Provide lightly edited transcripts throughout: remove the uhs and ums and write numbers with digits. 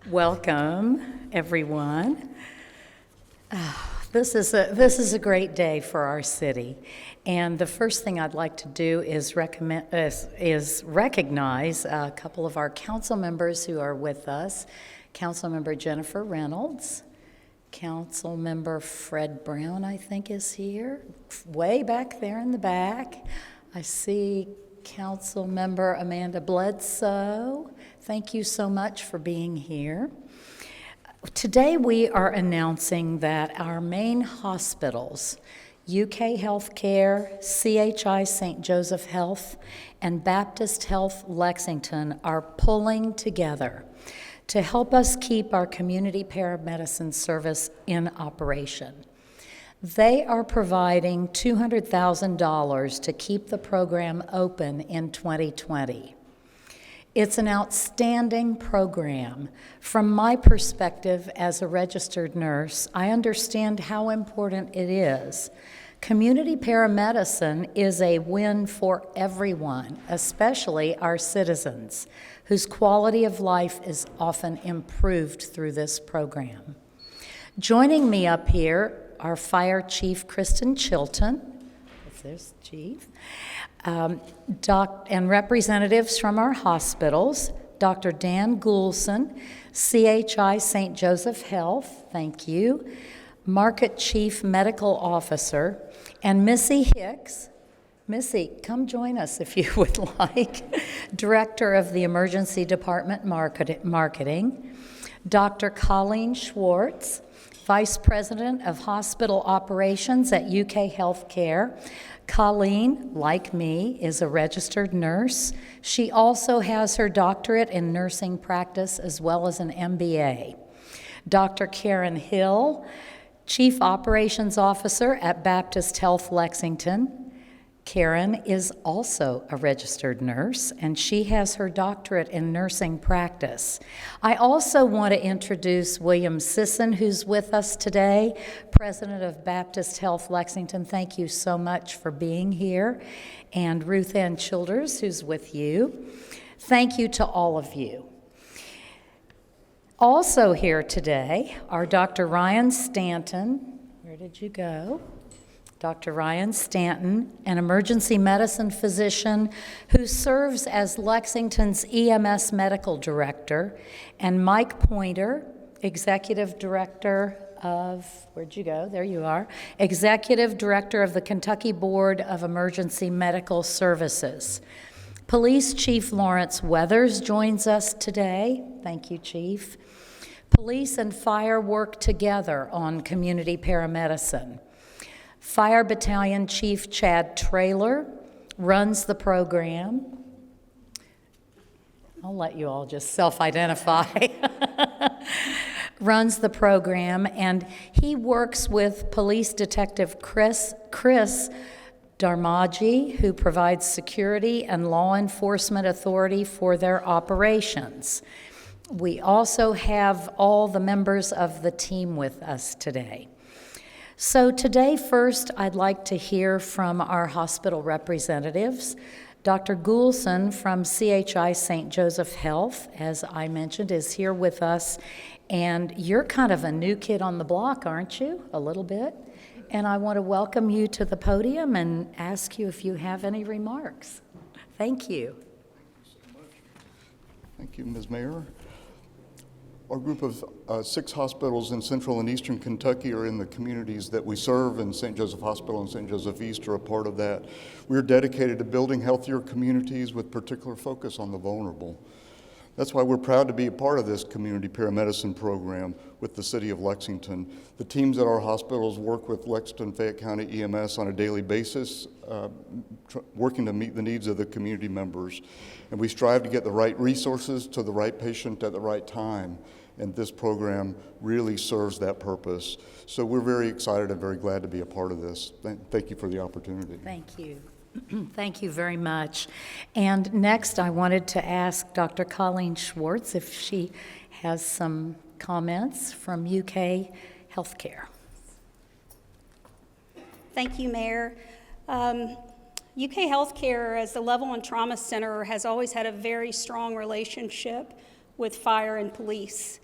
Welcome, everyone. This is a great day for our city, and the first thing I'd like to do is recognize a couple of our council members who are with us. Councilmember Jennifer Reynolds, Councilmember Fred Brown, I think, is here, way back there in the back. I see Councilmember Amanda Bledsoe. Thank you so much for being here. Today we are announcing that our main hospitals, UK Healthcare, CHI St. Joseph Health, and Baptist Health Lexington are pulling together to help us keep our community paramedicine service in operation. They are providing $200,000 to keep the program open in 2020. It's an outstanding program. From my perspective as a registered nurse, I understand how important it is. Community paramedicine is a win for everyone, especially our citizens, whose quality of life is often improved through this program. Joining me up here are Fire Chief Kristen Chilton, if there's Chief, and representatives from our hospitals, Dr. Dan Goulson, CHI St. Joseph Health, thank you, Market Chief Medical Officer, and Missy Hicks. Missy, come join us if you would like, Director of the Emergency Department Marketing, Dr. Colleen Schwartz, Vice President of Hospital Operations at UK Healthcare. Colleen, like me, is a registered nurse. She also has her doctorate in nursing practice as well as an MBA. Dr. Karen Hill, Chief Operations Officer at Baptist Health Lexington. Karen is also a registered nurse, and she has her doctorate in nursing practice. I also want to introduce William Sisson, who's with us today, President of Baptist Health Lexington. Thank you so much for being here. And Ruth Ann Childers, who's with you. Thank you to all of you. Also here today are Dr. Ryan Stanton. Where did you go? Dr. Ryan Stanton, an emergency medicine physician who serves as Lexington's EMS Medical Director, and Mike Pointer, Executive Director of, where'd you go? There you are. Executive Director of the Kentucky Board of Emergency Medical Services. Police Chief Lawrence Weathers joins us today. Thank you, Chief. Police and fire work together on community paramedicine. Fire Battalion Chief Chad Traylor runs the program. I'll let you all just self-identify. Runs the program, and he works with Police Detective Chris Darmaji, who provides security and law enforcement authority for their operations. We also have all the members of the team with us today. So today, first, I'd like to hear from our hospital representatives. Dr. Goulson from CHI St. Joseph Health, as I mentioned, is here with us. And you're kind of a new kid on the block, aren't you? A little bit. And I want to welcome you to the podium and ask you if you have any remarks. Thank you. Thank you so much. Thank you, Ms. Mayor. Our group of 6 hospitals in central and eastern Kentucky are in the communities that we serve, and St. Joseph Hospital and St. Joseph East are a part of that. We're dedicated to building healthier communities with particular focus on the vulnerable. That's why we're proud to be a part of this community paramedicine program with the City of Lexington. The teams at our hospitals work with Lexington Fayette County EMS on a daily basis, working to meet the needs of the community members. And we strive to get the right resources to the right patient at the right time. And this program really serves that purpose. So we're very excited and very glad to be a part of this. Thank you for the opportunity. Thank you. Thank you very much. And next, I wanted to ask Dr. Colleen Schwartz if she has some comments from UK Healthcare. Thank you, Mayor. UK Healthcare, as the Level 1 Trauma Center, has always had a very strong relationship with fire and police.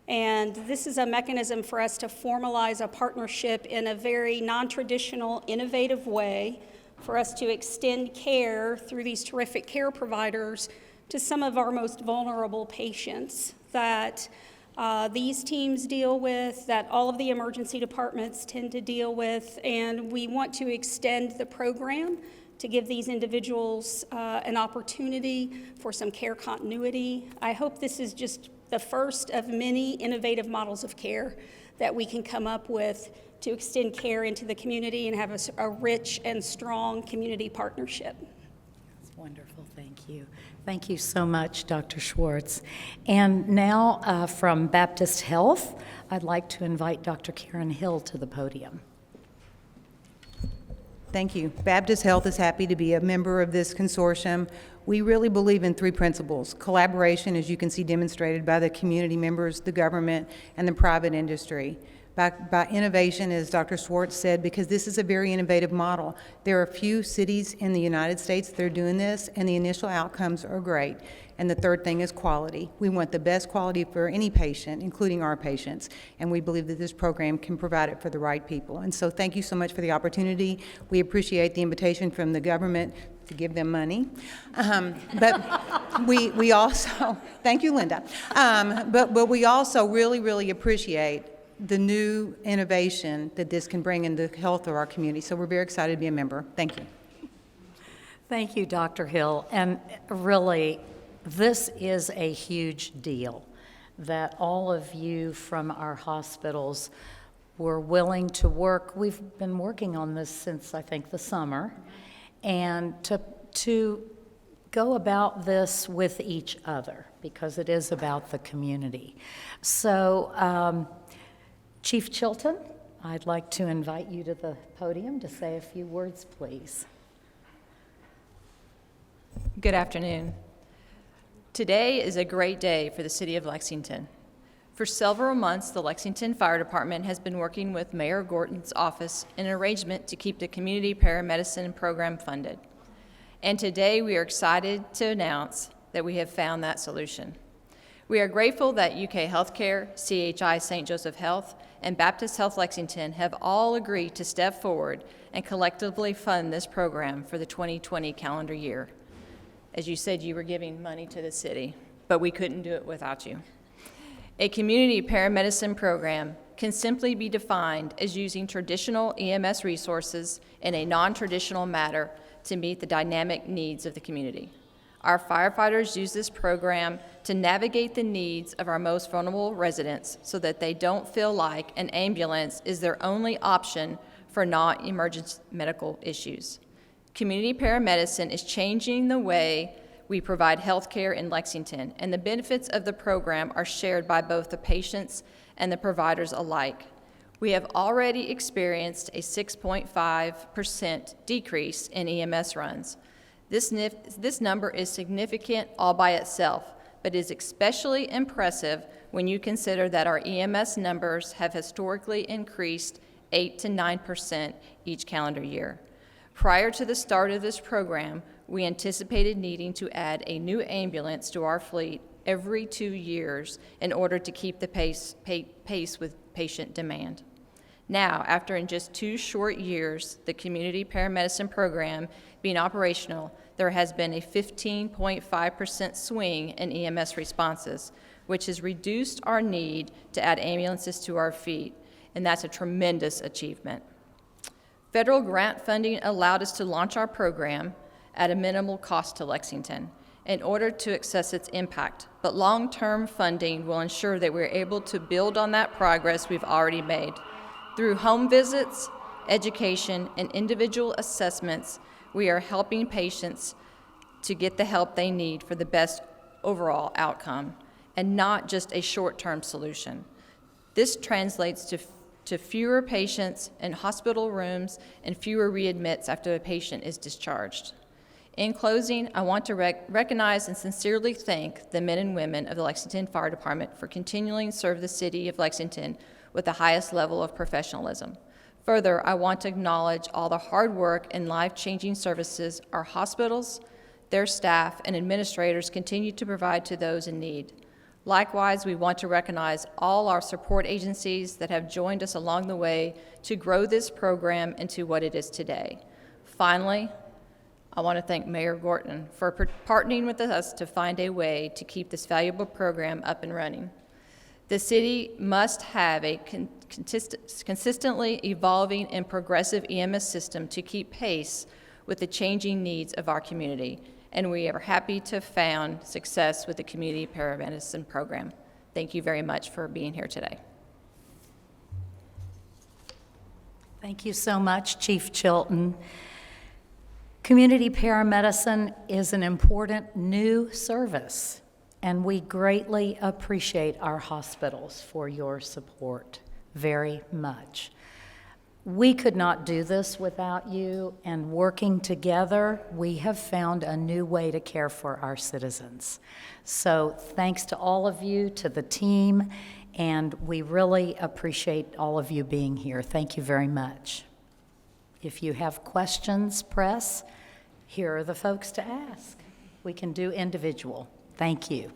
And this is a mechanism for us to formalize a partnership in a very non-traditional, innovative way for us to extend care through these terrific care providers to some of our most vulnerable patients that these teams deal with, that all of the emergency departments tend to deal with, and we want to extend the program to give these individuals an opportunity for some care continuity. I hope this is just the first of many innovative models of care that we can come up with to extend care into the community and have a rich and strong community partnership. That's wonderful, thank you. Thank you so much, Dr. Schwartz. And now from Baptist Health, I'd like to invite Dr. Karen Hill to the podium. Thank you. Baptist Health is happy to be a member of this consortium. We really believe in three principles: collaboration, as you can see demonstrated by the community members, the government, and the private industry. By innovation, as Dr. Schwartz said, because this is a very innovative model. There are a few cities in the United States that are doing this, and the initial outcomes are great. And the third thing is quality. We want the best quality for any patient, including our patients, and we believe that this program can provide it for the right people. And so thank you so much for the opportunity. We appreciate the invitation from the government to give them money. But we also, thank you, Linda. But we also really appreciate the new innovation that this can bring in the health of our community. So we're very excited to be a member. Thank you. Thank you, Dr. Hill. And really, this is a huge deal that all of you from our hospitals were willing to work. We've been working on this since, I think, the summer, and to go about this with each other, because it is about the community. So, Chief Chilton, I'd like to invite you to the podium to say a few words, please. Good afternoon. Today is a great day for the City of Lexington. For several months, the Lexington Fire Department has been working with Mayor Gorton's office in an arrangement to keep the community paramedicine program funded. And today we are excited to announce that we have found that solution. We are grateful that UK Healthcare, CHI St. Joseph Health, and Baptist Health Lexington have all agreed to step forward and collectively fund this program for the 2020 calendar year. As you said, you were giving money to the city, but we couldn't do it without you. A community paramedicine program can simply be defined as using traditional EMS resources in a non-traditional manner to meet the dynamic needs of the community. Our firefighters use this program to navigate the needs of our most vulnerable residents so that they don't feel like an ambulance is their only option for non-emergent medical issues. Community paramedicine is changing the way we provide health care in Lexington, and the benefits of the program are shared by both the patients and the providers alike. We have already experienced a 6.5% decrease in EMS runs. This number is significant all by itself, but is especially impressive when you consider that our EMS numbers have historically increased 8 to 9% each calendar year. Prior to the start of this program, we anticipated needing to add a new ambulance to our fleet every 2 years in order to keep the pace with patient demand. Now, after in just 2 short years, the community paramedicine program being operational, there has been a 15.5% swing in EMS responses, which has reduced our need to add ambulances to our fleet, and that's a tremendous achievement. Federal grant funding allowed us to launch our program at a minimal cost to Lexington in order to assess its impact, but long-term funding will ensure that we're able to build on that progress we've already made. Through home visits, education, and individual assessments, we are helping patients to get the help they need for the best overall outcome, and not just a short-term solution. This translates to fewer patients in hospital rooms and fewer readmits after a patient is discharged. In closing, I want to recognize and sincerely thank the men and women of the Lexington Fire Department for continuing to serve the city of Lexington with the highest level of professionalism. Further, I want to acknowledge all the hard work and life-changing services our hospitals, their staff, and administrators continue to provide to those in need. Likewise, we want to recognize all our support agencies that have joined us along the way to grow this program into what it is today. Finally, I want to thank Mayor Gorton for partnering with us to find a way to keep this valuable program up and running. The city must have a consistently evolving and progressive EMS system to keep pace with the changing needs of our community, and we are happy to have found success with the Community Paramedicine program. Thank you very much for being here today. Thank you so much, Chief Chilton. Community Paramedicine is an important new service, and we greatly appreciate our hospitals for your support very much. We could not do this without you, and working together, we have found a new way to care for our citizens. So thanks to all of you, to the team, and we really appreciate all of you being here. Thank you very much. If you have questions, press, here are the folks to ask. We can do individual. Thank you.